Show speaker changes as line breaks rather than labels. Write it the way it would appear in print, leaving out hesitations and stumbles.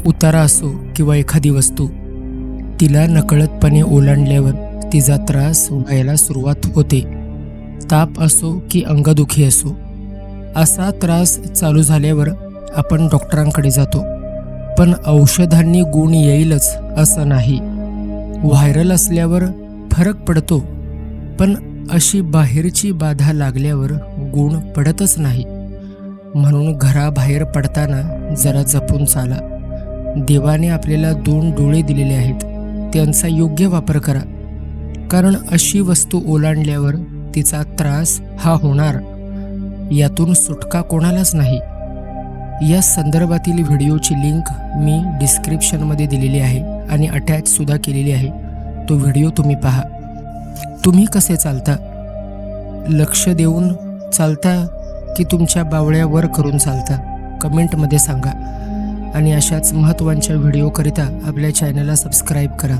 उतारा असो किंवा एखादी वस्तू तिला नकळतपणे ओलांडल्यावर तिचा त्रास व्हायला सुरुवात होते. ताप असो की अंगदुखी असो, असा त्रास चालू झाल्यावर आपण डॉक्टरांकडे जातो. पण औषधांनी गुण येईलच असं नाही. व्हायरल असल्यावर फरक पडतो, पण अशी बाहेरची बाधा लागल्यावर गुण पडतच नाही. म्हणून घराबाहेर पडताना जरा जपून चाला. देवाने आपल्याला 2 डोळे दिलेले आहेत, त्यांचा योग्य वापर करा. कारण अशी वस्तू ओलांडल्यावर तिचा त्रास हा होणार, यातून सुटका कोणालाच नाही. या संदर्भातील व्हिडिओची लिंक मी डिस्क्रिप्शनमध्ये दिलेली आहे आणि अटॅच सुद्धा केलेली आहे. तो व्हिडिओ तुम्ही पहा. तुम्ही कसे चालता? लक्ष देऊन चालता की तुमच्या बावळ्या वर करून चालता? कमेंटमध्ये सांगा. आणि अशाच महत्त्वाच्या व्हिडिओकरिता आपल्या चॅनलला सबस्क्राईब करा.